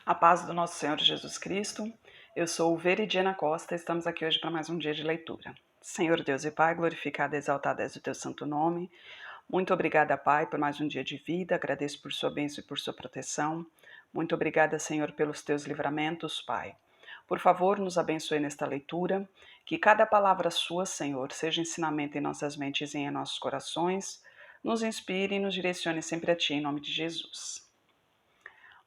A paz do nosso Senhor Jesus Cristo. Eu sou Veridiana Costa, estamos aqui hoje para mais um dia de leitura. Senhor Deus e Pai, glorificado e exaltado és o teu santo nome. Muito obrigada, Pai, por mais um dia de vida, agradeço por sua bênção e por sua proteção. Muito obrigada, Senhor, pelos teus livramentos, Pai. Por favor, nos abençoe nesta leitura, que cada palavra sua, Senhor, seja ensinamento em nossas mentes e em nossos corações, nos inspire e nos direcione sempre a Ti, em nome de Jesus.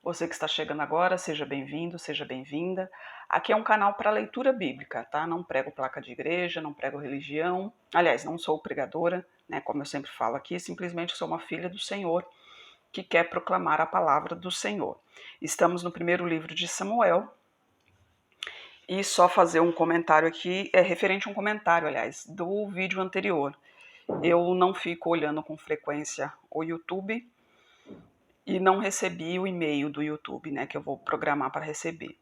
Você que está chegando agora, seja bem-vindo, seja bem-vinda. Aqui é um canal para leitura bíblica, tá? Não prego placa de igreja, não prego religião. Aliás, não sou pregadora, né? Como eu sempre falo aqui, simplesmente sou uma filha do Senhor que quer proclamar a palavra do Senhor. Estamos no primeiro livro de Samuel. E só fazer um comentário aqui, referente a um comentário, aliás, do vídeo anterior. Eu não fico olhando com frequência o YouTube, e não recebi o e-mail do YouTube, né, que eu vou programar para receber,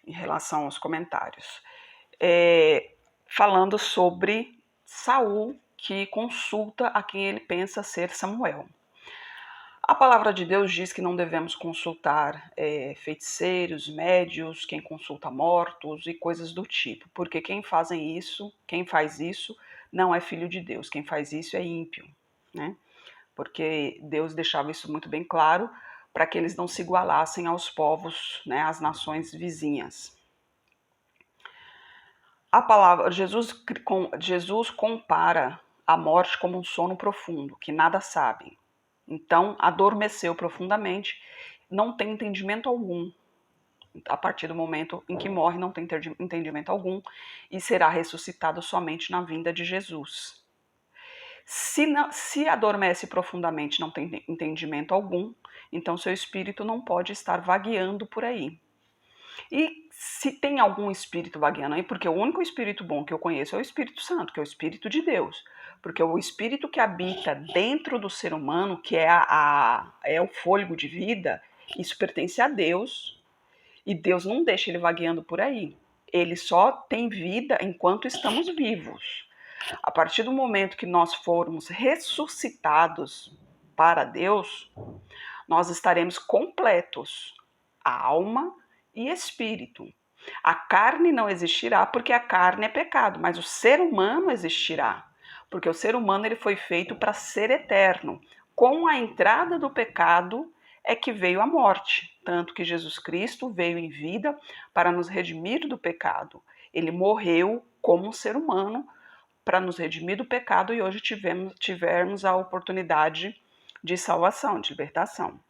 em relação aos comentários. Falando sobre Saul, que consulta a quem ele pensa ser Samuel. A palavra de Deus diz que não devemos consultar feiticeiros, médios, quem consulta mortos e coisas do tipo, porque quem faz isso não é filho de Deus, quem faz isso é ímpio, né? Porque Deus deixava isso muito bem claro para que eles não se igualassem aos povos, né, às nações vizinhas. A palavra Jesus compara a morte como um sono profundo, que nada sabe. Então, adormeceu profundamente, não tem entendimento algum. A partir do momento em que morre, não tem entendimento algum e será ressuscitado somente na vinda de Jesus. Se adormece profundamente, não tem entendimento algum, então seu espírito não pode estar vagueando por aí. E se tem algum espírito vagueando aí, porque o único espírito bom que eu conheço é o Espírito Santo, que é o Espírito de Deus. Porque o espírito que habita dentro do ser humano, que é o fôlego de vida, isso pertence a Deus, e Deus não deixa ele vagueando por aí. Ele só tem vida enquanto estamos vivos. A partir do momento que nós formos ressuscitados para Deus, nós estaremos completos, alma e espírito. A carne não existirá porque a carne é pecado, mas o ser humano existirá, porque o ser humano ele foi feito para ser eterno. Com a entrada do pecado é que veio a morte, tanto que Jesus Cristo veio em vida para nos redimir do pecado. Ele morreu como um ser humano para nos redimir do pecado e hoje tivermos a oportunidade de salvação, de libertação.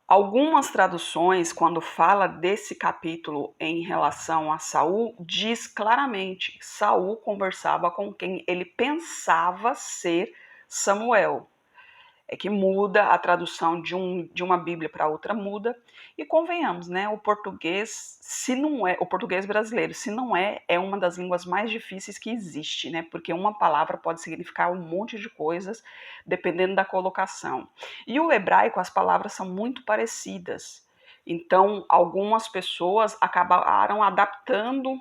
Algumas traduções, quando fala desse capítulo em relação a Saul, diz claramente: Saul conversava com quem ele pensava ser Samuel. É que muda a tradução de uma Bíblia para outra, muda. E convenhamos, né? O português, se não é, o português brasileiro, se não é uma das línguas mais difíceis que existe, né? Porque uma palavra pode significar um monte de coisas, dependendo da colocação. E o hebraico, as palavras são muito parecidas. Então, algumas pessoas acabaram adaptando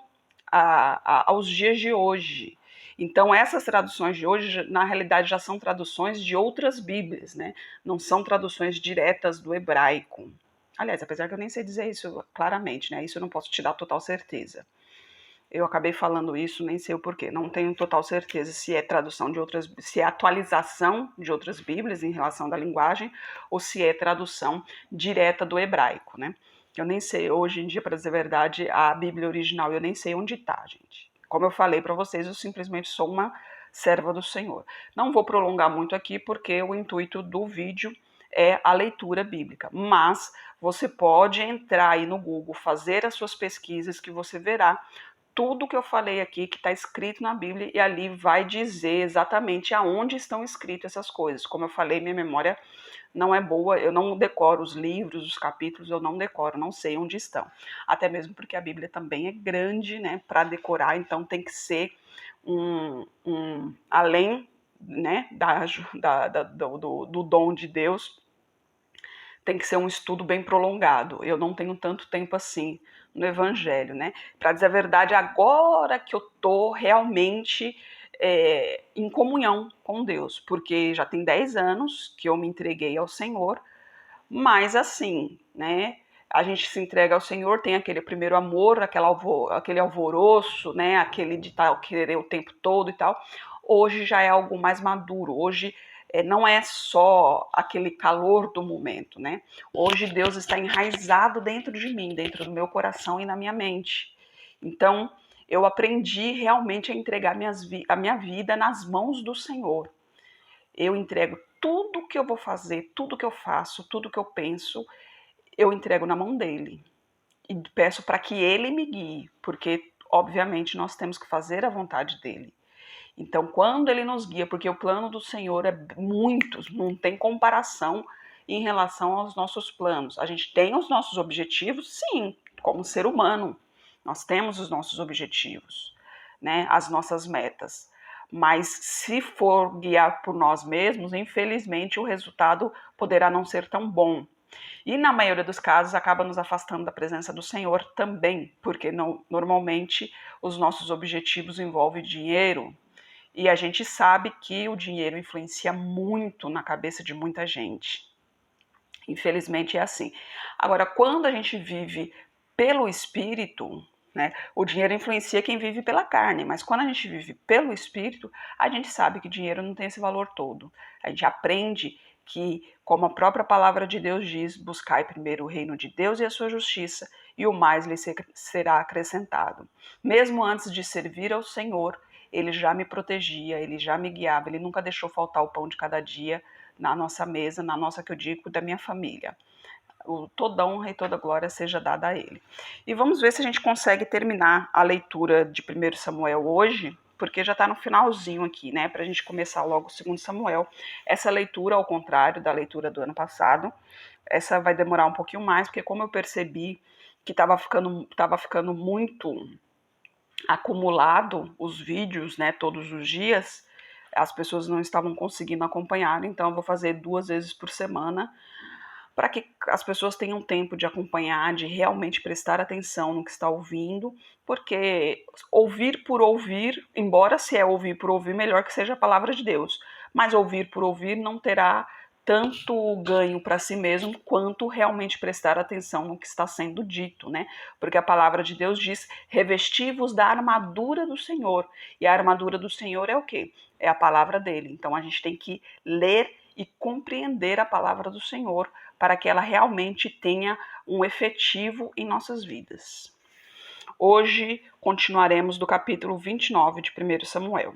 aos dias de hoje. Então, essas traduções de hoje, na realidade, já são traduções de outras Bíblias, né? Não são traduções diretas do hebraico. Aliás, apesar que eu nem sei dizer isso claramente, né? Isso eu não posso te dar total certeza. Eu acabei falando isso, nem sei o porquê. Não tenho total certeza se é tradução de outras, se é atualização de outras Bíblias em relação da linguagem ou se é tradução direta do hebraico, né? Eu nem sei, hoje em dia, para dizer a verdade, a Bíblia original eu nem sei onde está, gente. Como eu falei para vocês, eu simplesmente sou uma serva do Senhor. Não vou prolongar muito aqui, porque o intuito do vídeo é a leitura bíblica. Mas você pode entrar aí no Google, fazer as suas pesquisas, que você verá tudo que eu falei aqui, que está escrito na Bíblia, e ali vai dizer exatamente aonde estão escritas essas coisas. Como eu falei, minha memória não é boa, eu não decoro os livros, os capítulos, eu não decoro, não sei onde estão. Até mesmo porque a Bíblia também é grande, né, para decorar, então tem que ser além, né, do dom de Deus, tem que ser um estudo bem prolongado. Eu não tenho tanto tempo assim no Evangelho, né? Para dizer a verdade, agora que eu tô realmente em comunhão com Deus, porque já tem 10 anos que eu me entreguei ao Senhor, mas assim, né? a gente se entrega ao Senhor, tem aquele primeiro amor, aquele alvoroço, né? Aquele de querer o tempo todo e tal. Hoje já é algo mais maduro. Hoje não é só aquele calor do momento, né? Hoje Deus está enraizado dentro de mim, dentro do meu coração e na minha mente. Então, eu aprendi realmente a entregar a minha vida nas mãos do Senhor. Eu entrego tudo que eu vou fazer, tudo que eu faço, tudo que eu penso, eu entrego na mão dele. E peço para que ele me guie, porque, obviamente, nós temos que fazer a vontade dele. Então, quando ele nos guia, porque o plano do Senhor é muitos, não tem comparação em relação aos nossos planos. A gente tem os nossos objetivos, sim, como ser humano. Nós temos os nossos objetivos, né, as nossas metas. Mas se for guiar por nós mesmos, infelizmente o resultado poderá não ser tão bom. E na maioria dos casos acaba nos afastando da presença do Senhor também, porque normalmente os nossos objetivos envolvem dinheiro, e a gente sabe que o dinheiro influencia muito na cabeça de muita gente. Infelizmente é assim. Agora, quando a gente vive pelo Espírito, né, o dinheiro influencia quem vive pela carne, mas quando a gente vive pelo Espírito, a gente sabe que dinheiro não tem esse valor todo. A gente aprende que, como a própria palavra de Deus diz, buscai primeiro o reino de Deus e a sua justiça, e o mais lhe será acrescentado. Mesmo antes de servir ao Senhor, ele já me protegia, ele já me guiava, ele nunca deixou faltar o pão de cada dia na nossa mesa, na nossa, que eu digo, da minha família. Toda honra e toda glória seja dada a ele. E vamos ver se a gente consegue terminar a leitura de 1 Samuel hoje, porque já está no finalzinho aqui, né, para a gente começar logo o 2 Samuel. Essa leitura, ao contrário da leitura do ano passado, essa vai demorar um pouquinho mais, porque como eu percebi que estava ficando muito acumulado os vídeos, né, todos os dias, as pessoas não estavam conseguindo acompanhar, então eu vou fazer 2 vezes por semana, para que as pessoas tenham tempo de acompanhar, de realmente prestar atenção no que está ouvindo, porque ouvir por ouvir, embora se é ouvir por ouvir, melhor que seja a palavra de Deus, mas ouvir por ouvir não terá tanto ganho para si mesmo quanto realmente prestar atenção no que está sendo dito, né? Porque a palavra de Deus diz: revesti-vos da armadura do Senhor. E a armadura do Senhor é o quê? É a palavra dele. Então a gente tem que ler e compreender a palavra do Senhor para que ela realmente tenha um efetivo em nossas vidas. Hoje continuaremos do capítulo 29 de 1 Samuel.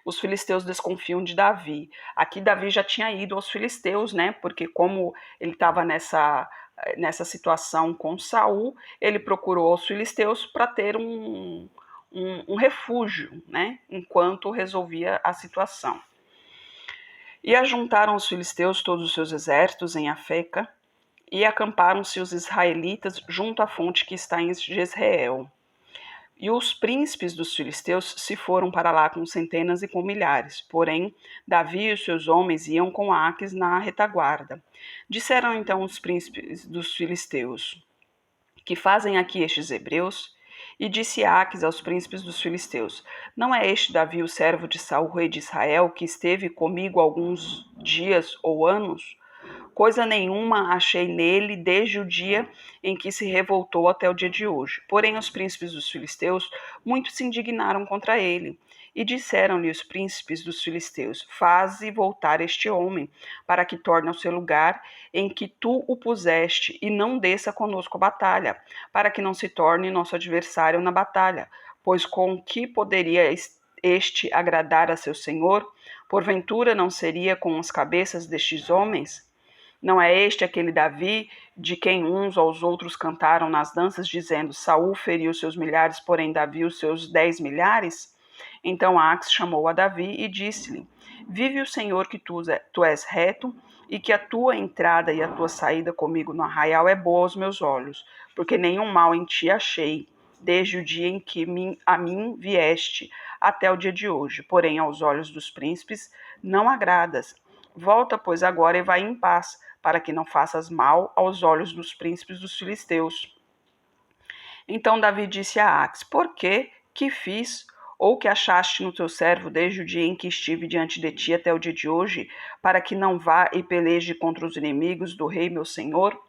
Os filisteus desconfiam de Davi. Aqui Davi já tinha ido aos filisteus, né? Porque como ele estava nessa situação com Saul, ele procurou aos filisteus para ter um refúgio, né? Enquanto resolvia a situação. E ajuntaram os filisteus todos os seus exércitos em Afeca, e acamparam-se os israelitas junto à fonte que está em Jezreel. E os príncipes dos filisteus se foram para lá com centenas e com milhares. Porém, Davi e os seus homens iam com Aques na retaguarda. Disseram então os príncipes dos filisteus: que fazem aqui estes hebreus? E disse Aques aos príncipes dos filisteus: não é este Davi o servo de Saul, rei de Israel, que esteve comigo alguns dias ou anos? Coisa nenhuma achei nele desde o dia em que se revoltou até o dia de hoje. Porém, os príncipes dos filisteus muito se indignaram contra ele. E disseram-lhe os príncipes dos filisteus: faze voltar este homem, para que torne ao seu lugar em que tu o puseste, e não desça conosco a batalha, para que não se torne nosso adversário na batalha. Pois com que poderia este agradar a seu senhor? Porventura não seria com as cabeças destes homens? Não é este aquele Davi, de quem uns aos outros cantaram nas danças, dizendo: Saul feriu seus milhares, porém Davi os seus 10 milhares? Então Aques chamou a Davi e disse-lhe: vive o Senhor que tu és reto, e que a tua entrada e a tua saída comigo no arraial é boa aos meus olhos, porque nenhum mal em ti achei, desde o dia em que a mim vieste, até o dia de hoje. Porém, aos olhos dos príncipes não agradas. Volta, pois, agora e vai em paz, para que não faças mal aos olhos dos príncipes dos filisteus. Então Davi disse a Aques: por que fiz, ou que achaste no teu servo desde o dia em que estive diante de ti até o dia de hoje, para que não vá e peleje contra os inimigos do rei meu senhor?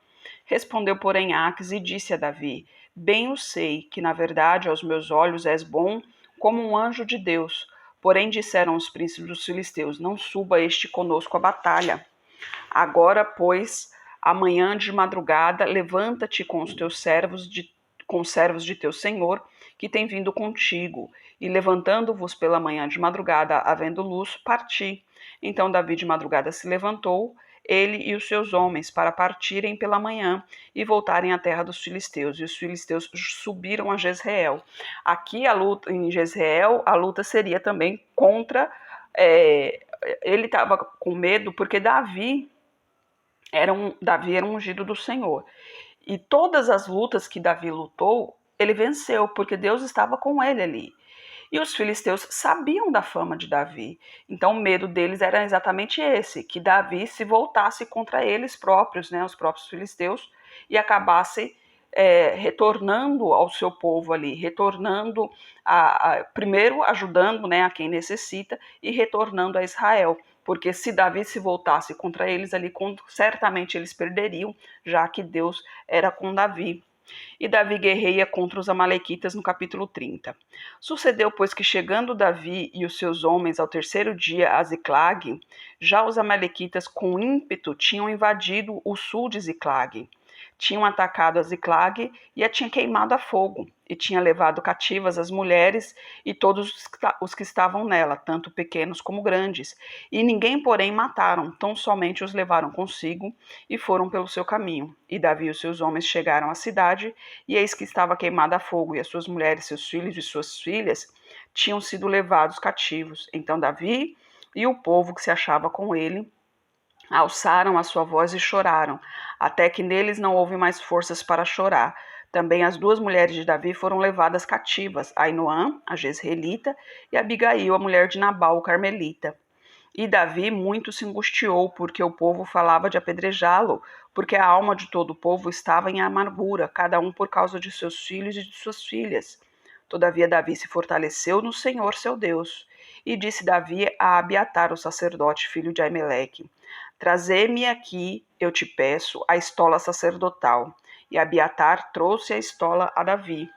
Respondeu, porém, Aques e disse a Davi: Bem o sei, que na verdade aos meus olhos és bom como um anjo de Deus. Porém disseram os príncipes dos filisteus: Não suba este conosco à batalha. Agora, pois, amanhã de madrugada, levanta-te com os teus com os servos de teu senhor, que tem vindo contigo. E levantando-vos pela manhã de madrugada, havendo luz, parti. Então Davi de madrugada se levantou, ele e os seus homens, para partirem pela manhã e voltarem à terra dos filisteus. E os filisteus subiram a Jezreel. Aqui a luta em Jezreel, a luta seria também contra. Ele estava com medo porque Davi era um ungido do Senhor. E todas as lutas que Davi lutou, ele venceu, porque Deus estava com ele ali. E os filisteus sabiam da fama de Davi. Então o medo deles era exatamente esse, que Davi se voltasse contra eles próprios, né, os próprios filisteus, e acabasse retornando ao seu povo ali, retornando primeiro ajudando, né, a quem necessita, e retornando a Israel. Porque se Davi se voltasse contra eles ali, certamente eles perderiam, já que Deus era com Davi. E Davi guerreia contra os amalequitas no capítulo 30. Sucedeu, pois, que chegando Davi e os seus homens ao terceiro dia a Ziclag, já os amalequitas com ímpeto tinham invadido o sul de Ziclag. Tinham atacado a Ziclag e a tinham queimado a fogo, e tinha levado cativas as mulheres e todos os que estavam nela, tanto pequenos como grandes. E ninguém, porém, mataram, tão somente os levaram consigo e foram pelo seu caminho. E Davi e os seus homens chegaram à cidade, e eis que estava queimada a fogo, e as suas mulheres, seus filhos e suas filhas tinham sido levados cativos. Então Davi e o povo que se achava com ele alçaram a sua voz e choraram, até que neles não houve mais forças para chorar. Também as duas mulheres de Davi foram levadas cativas, Ainoã, a jezreelita, e Abigail, a mulher de Nabal, o carmelita. E Davi muito se angustiou, porque o povo falava de apedrejá-lo, porque a alma de todo o povo estava em amargura, cada um por causa de seus filhos e de suas filhas. Todavia Davi se fortaleceu no Senhor seu Deus. E disse Davi a Abiatar, o sacerdote, filho de Aimeleque: Trazei-me aqui, eu te peço, a estola sacerdotal. E Abiatar trouxe a estola a Davi.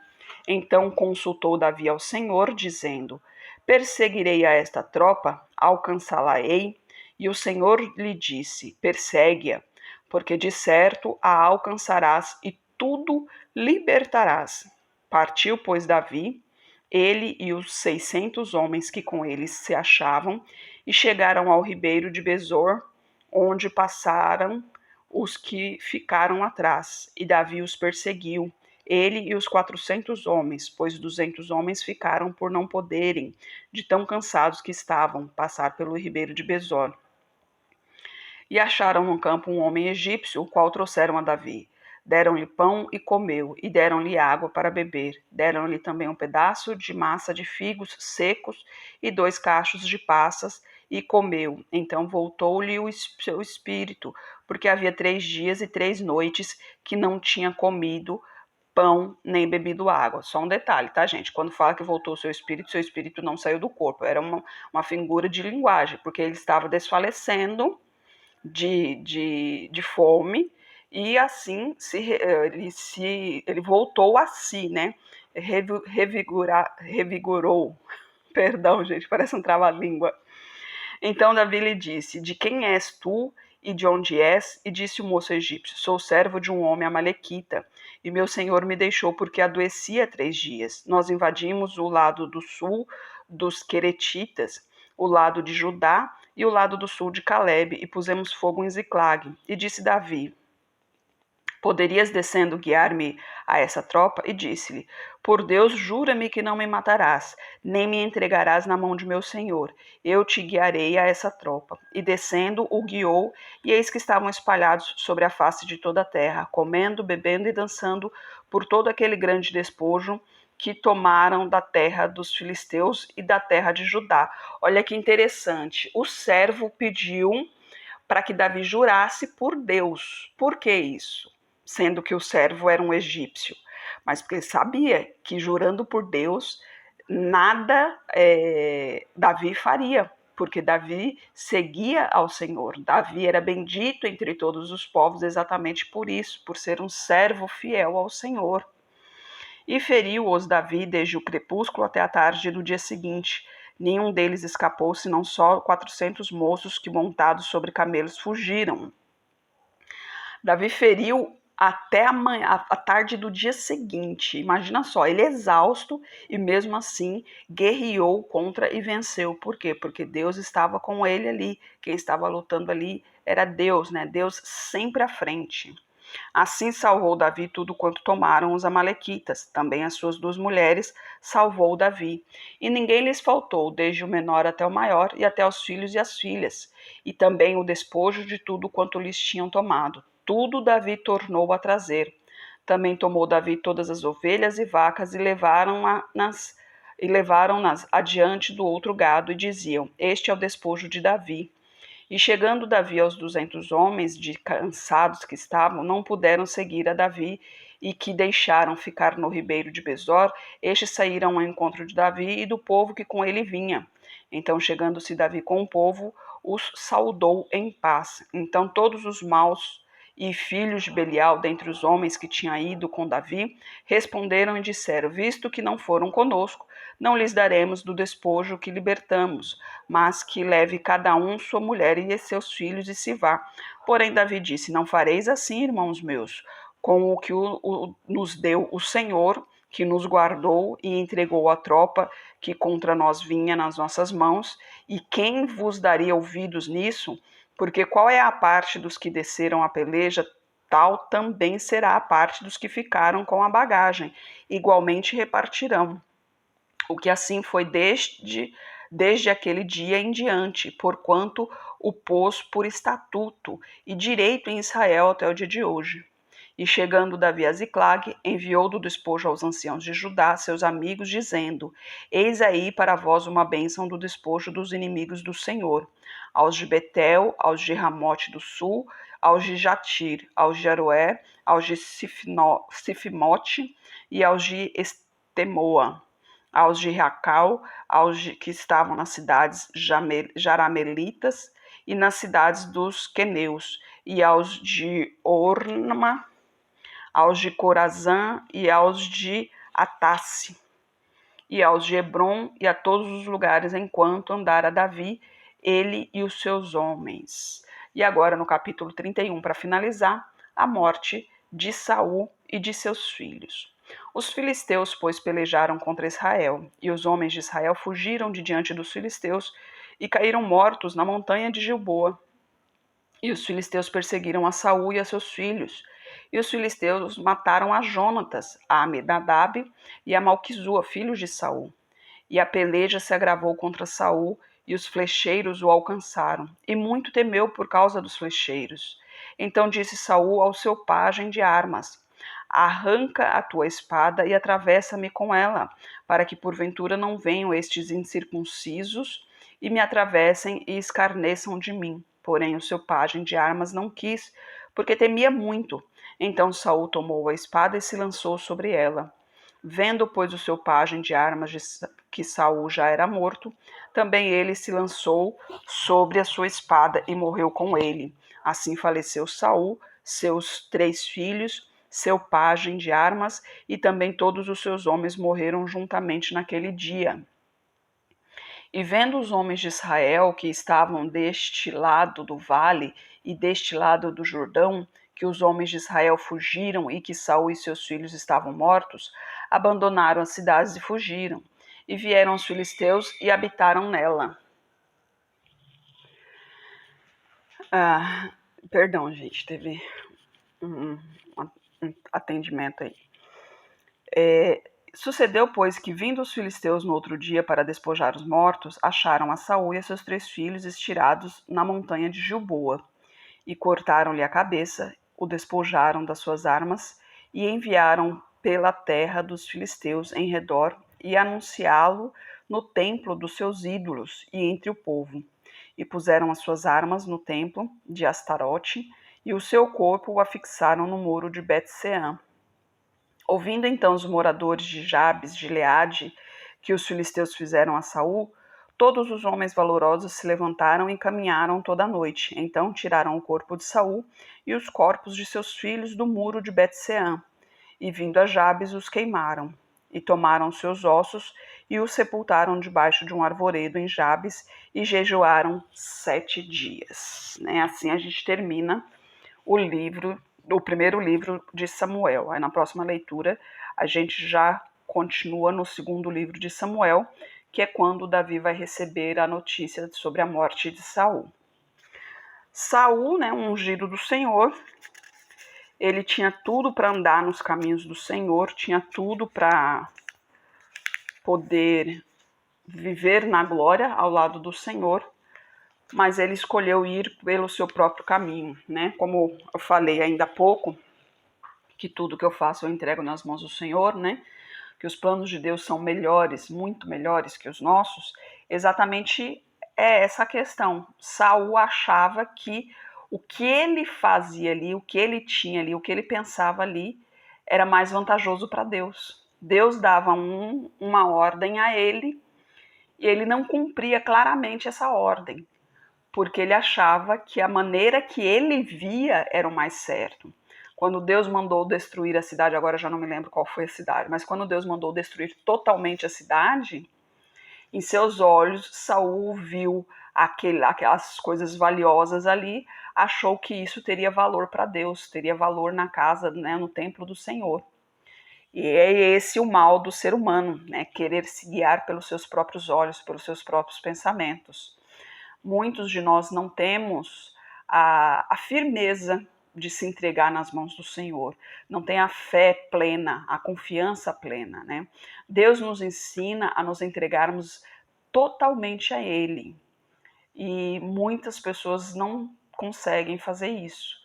Então consultou Davi ao Senhor, dizendo: Perseguirei a esta tropa, alcançá-la-ei? E o Senhor lhe disse: Persegue-a, porque de certo a alcançarás e tudo libertarás. Partiu, pois, Davi, ele e os 600 homens que com ele se achavam, e chegaram ao ribeiro de Besor, onde passaram os que ficaram atrás, e Davi os perseguiu, ele e os 400 homens, pois 200 homens ficaram por não poderem, de tão cansados que estavam, passar pelo ribeiro de Besor. E acharam no campo um homem egípcio, o qual trouxeram a Davi. Deram-lhe pão e comeu, e deram-lhe água para beber. Deram-lhe também um pedaço de massa de figos secos e 2 cachos de passas, e comeu. Então voltou-lhe o seu espírito, porque havia 3 dias e 3 noites que não tinha comido pão nem bebido água. Só um detalhe, tá, gente? Quando fala que voltou o seu espírito não saiu do corpo. Era uma figura de linguagem, porque ele estava desfalecendo de fome, e assim ele voltou a si, né? Revigorou. Perdão, gente, parece um trava-língua. Então Davi lhe disse: De quem és tu e de onde és? E disse o moço egípcio: Sou servo de um homem amalequita, e meu senhor me deixou porque adoecia 3 dias. Nós invadimos o lado do sul dos Queretitas, o lado de Judá e o lado do sul de Calebe, e pusemos fogo em Ziclag. E disse Davi: Poderias descendo guiar-me a essa tropa? E disse-lhe: Por Deus, jura-me que não me matarás, nem me entregarás na mão de meu senhor. Eu te guiarei a essa tropa. E descendo, o guiou, e eis que estavam espalhados sobre a face de toda a terra, comendo, bebendo e dançando por todo aquele grande despojo que tomaram da terra dos filisteus e da terra de Judá. Olha que interessante. O servo pediu para que Davi jurasse por Deus. Por que isso? Sendo que o servo era um egípcio, mas porque ele sabia que jurando por Deus, nada Davi faria, porque Davi seguia ao Senhor. Davi era bendito entre todos os povos exatamente por isso, por ser um servo fiel ao Senhor. E feriu-os Davi desde o crepúsculo até a tarde do dia seguinte. Nenhum deles escapou, senão só 400 moços que, montados sobre camelos, fugiram. Davi feriu até a tarde do dia seguinte. Imagina só, ele exausto e mesmo assim guerreou contra e venceu. Por quê? Porque Deus estava com ele ali. Quem estava lutando ali era Deus, né? Deus sempre à frente. Assim salvou Davi tudo quanto tomaram os amalequitas. Também as suas 2 mulheres salvou Davi. E ninguém lhes faltou, desde o menor até o maior, e até os filhos e as filhas. E também o despojo de tudo quanto lhes tinham tomado. Tudo Davi tornou a trazer. Também tomou Davi todas as ovelhas e vacas e levaram-nas adiante do outro gado e diziam: Este é o despojo de Davi. E chegando Davi aos 200 homens, de cansados que estavam, não puderam seguir a Davi e que deixaram ficar no ribeiro de Besor, estes saíram ao encontro de Davi e do povo que com ele vinha. Então, chegando-se Davi com o povo, os saudou em paz. Então todos os maus e filhos de Belial, dentre os homens que tinham ido com Davi, responderam e disseram: Visto que não foram conosco, não lhes daremos do despojo que libertamos, mas que leve cada um sua mulher e seus filhos e se vá. Porém Davi disse: Não fareis assim, irmãos meus, com o que nos deu o Senhor, que nos guardou e entregou a tropa que contra nós vinha nas nossas mãos, e quem vos daria ouvidos nisso? Porque qual é a parte dos que desceram a peleja, tal também será a parte dos que ficaram com a bagagem, igualmente repartirão. O que assim foi desde aquele dia em diante, porquanto o pôs por estatuto e direito em Israel até o dia de hoje. E chegando Davi a Ziclag, enviou do despojo aos anciãos de Judá, seus amigos, dizendo: Eis aí para vós uma bênção do despojo dos inimigos do Senhor, aos de Betel, aos de Ramote do sul, aos de Jatir, aos de Aroé, aos de Sifimote e aos de Estemoa, aos de Racal, que estavam nas cidades jaramelitas e nas cidades dos queneus, e aos de Orma, aos de Corazã e aos de Atasse, e aos de Hebron e a todos os lugares enquanto andara Davi, ele e os seus homens. E agora no capítulo 31, para finalizar, a morte de Saul e de seus filhos. Os filisteus, pois, pelejaram contra Israel, e os homens de Israel fugiram de diante dos filisteus e caíram mortos na montanha de Gilboa. E os filisteus perseguiram a Saul e a seus filhos. E os filisteus mataram a Jonatas, a Aminadab e a Malquizua, filhos de Saul. E a peleja se agravou contra Saul, e os flecheiros o alcançaram. E muito temeu por causa dos flecheiros. Então disse Saul ao seu pajem de armas: Arranca a tua espada e atravessa-me com ela, para que porventura não venham estes incircuncisos e me atravessem e escarneçam de mim. Porém o seu pajem de armas não quis, porque temia muito. Então Saul tomou a espada e se lançou sobre ela. Vendo, pois, o seu pajem de armas que Saul já era morto, também ele se lançou sobre a sua espada e morreu com ele. Assim faleceu Saul, seus 3 filhos, seu pajem de armas, e também todos os seus homens morreram juntamente naquele dia. E vendo os homens de Israel que estavam deste lado do vale e deste lado do Jordão, que os homens de Israel fugiram e que Saul e seus filhos estavam mortos, abandonaram as cidades e fugiram. E vieram os filisteus e habitaram nela. Perdão, gente, teve um atendimento aí. Sucedeu, pois, que vindo os filisteus no outro dia para despojar os mortos, acharam a Saul e a seus 3 filhos estirados na montanha de Gilboa, e cortaram-lhe a cabeça, o despojaram das suas armas, e enviaram pela terra dos filisteus em redor, e anunciá-lo no templo dos seus ídolos e entre o povo. E puseram as suas armas no templo de Astarote, e o seu corpo o afixaram no muro de Bet-Seã. Ouvindo então os moradores de Jabes, de Gileade, que os filisteus fizeram a Saul, Todos os homens valorosos se levantaram e caminharam toda a noite. Então tiraram o corpo de Saul e os corpos de seus filhos do muro de Bet-seã, e vindo a Jabes os queimaram. E tomaram seus ossos e os sepultaram debaixo de um arvoredo em Jabes e jejuaram 7 dias. Assim a gente termina o primeiro livro de Samuel. Aí na próxima leitura a gente já continua no segundo livro de Samuel, que é quando Davi vai receber a notícia sobre a morte de Saul. Saul, um ungido do Senhor, ele tinha tudo para andar nos caminhos do Senhor, tinha tudo para poder viver na glória ao lado do Senhor, mas ele escolheu ir pelo seu próprio caminho, Como eu falei ainda há pouco, que tudo que eu faço eu entrego nas mãos do Senhor, Que os planos de Deus são melhores, muito melhores que os nossos, exatamente é essa questão. Saul achava que o que ele fazia ali, o que ele tinha ali, o que ele pensava ali, era mais vantajoso para Deus. Deus dava uma ordem a ele e ele não cumpria claramente essa ordem, porque ele achava que a maneira que ele via era o mais certo. Quando Deus mandou destruir a cidade, agora já não me lembro qual foi a cidade, mas quando Deus mandou destruir totalmente a cidade, em seus olhos, Saul viu aquelas coisas valiosas ali, achou que isso teria valor para Deus, teria valor na casa, no templo do Senhor. E é esse o mal do ser humano, querer se guiar pelos seus próprios olhos, pelos seus próprios pensamentos. Muitos de nós não temos a firmeza de se entregar nas mãos do Senhor, não tem a fé plena, a confiança plena, Deus nos ensina a nos entregarmos totalmente a Ele, e muitas pessoas não conseguem fazer isso.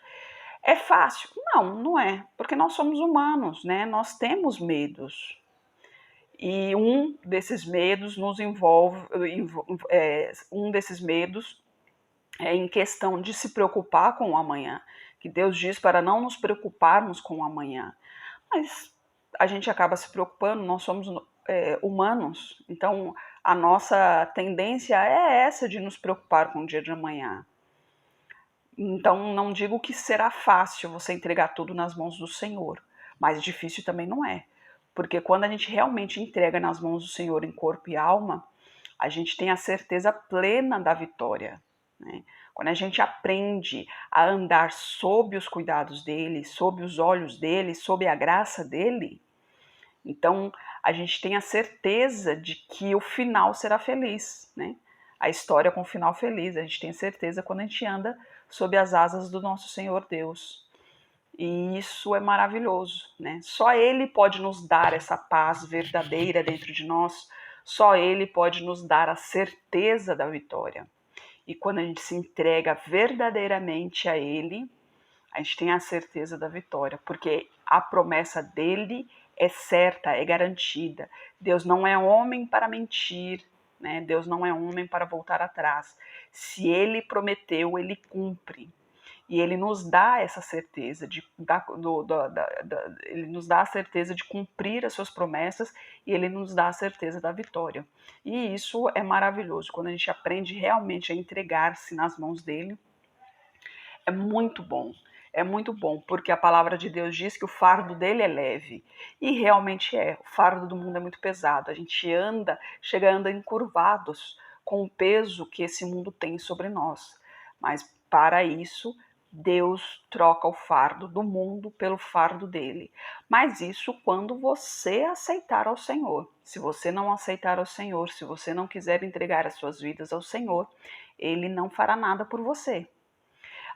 É fácil? Não, não é, porque nós somos humanos, Nós temos medos. E um desses medos nos envolve, um desses medos é em questão de se preocupar com o amanhã, que Deus diz para não nos preocuparmos com o amanhã. Mas a gente acaba se preocupando, nós somos humanos, então a nossa tendência é essa de nos preocupar com o dia de amanhã. Então não digo que será fácil você entregar tudo nas mãos do Senhor, mas difícil também não é. Porque quando a gente realmente entrega nas mãos do Senhor em corpo e alma, a gente tem a certeza plena da vitória. Quando a gente aprende a andar sob os cuidados dele, sob os olhos dele, sob a graça dele, então a gente tem a certeza de que o final será feliz, A história com o final feliz, a gente tem certeza quando a gente anda sob as asas do nosso Senhor Deus. E isso é maravilhoso, Só Ele pode nos dar essa paz verdadeira dentro de nós, só Ele pode nos dar a certeza da vitória. E quando a gente se entrega verdadeiramente a Ele, a gente tem a certeza da vitória, porque a promessa dele é certa, é garantida. Deus não é homem para mentir, Deus não é homem para voltar atrás. Se Ele prometeu, Ele cumpre. E Ele nos dá essa certeza, Ele nos dá a certeza de cumprir as suas promessas e Ele nos dá a certeza da vitória. E isso é maravilhoso, quando a gente aprende realmente a entregar-se nas mãos dEle, é muito bom. É muito bom, porque a palavra de Deus diz que o fardo dele é leve. E realmente é. O fardo do mundo é muito pesado. A gente chega a andar encurvados com o peso que esse mundo tem sobre nós. Mas para isso, Deus troca o fardo do mundo pelo fardo dele. Mas isso quando você aceitar ao Senhor. Se você não aceitar ao Senhor, se você não quiser entregar as suas vidas ao Senhor, Ele não fará nada por você.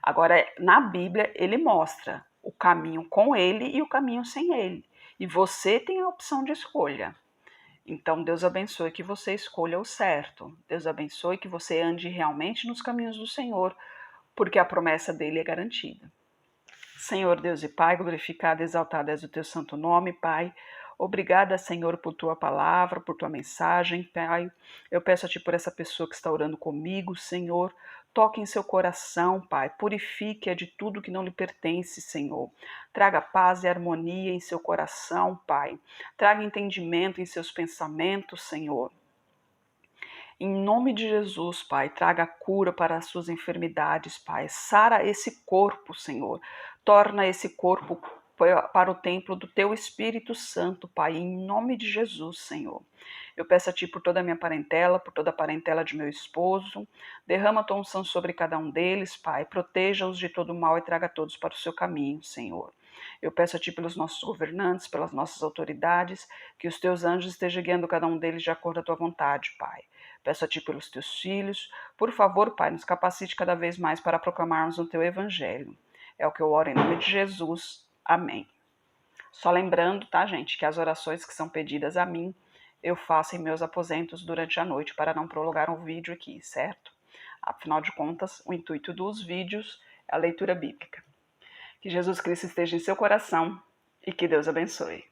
Agora, na Bíblia, ele mostra o caminho com ele e o caminho sem ele. E você tem a opção de escolha. Então, Deus abençoe que você escolha o certo. Deus abençoe que você ande realmente nos caminhos do Senhor, porque a promessa dele é garantida. Senhor Deus e Pai, glorificado e exaltado és o teu santo nome, Pai. Obrigada, Senhor, por tua palavra, por tua mensagem, Pai. Eu peço a Ti por essa pessoa que está orando comigo, Senhor. Toque em seu coração, Pai. Purifique-a de tudo que não lhe pertence, Senhor. Traga paz e harmonia em seu coração, Pai. Traga entendimento em seus pensamentos, Senhor. Em nome de Jesus, Pai, traga cura para as suas enfermidades, Pai. Sara esse corpo, Senhor. Torna esse corpo para o templo do Teu Espírito Santo, Pai, em nome de Jesus, Senhor. Eu peço a Ti por toda a minha parentela, por toda a parentela de meu esposo. Derrama a Tua unção sobre cada um deles, Pai. Proteja-os de todo mal e traga todos para o Seu caminho, Senhor. Eu peço a Ti pelos nossos governantes, pelas nossas autoridades, que os Teus anjos estejam guiando cada um deles de acordo com a Tua vontade, Pai. Peço a Ti pelos Teus filhos. Por favor, Pai, nos capacite cada vez mais para proclamarmos o Teu Evangelho. É o que eu oro em nome de Jesus. Amém. Só lembrando, tá, gente, que as orações que são pedidas a mim, eu faço em meus aposentos durante a noite para não prolongar o vídeo aqui, certo? Afinal de contas, o intuito dos vídeos é a leitura bíblica. Que Jesus Cristo esteja em seu coração e que Deus abençoe.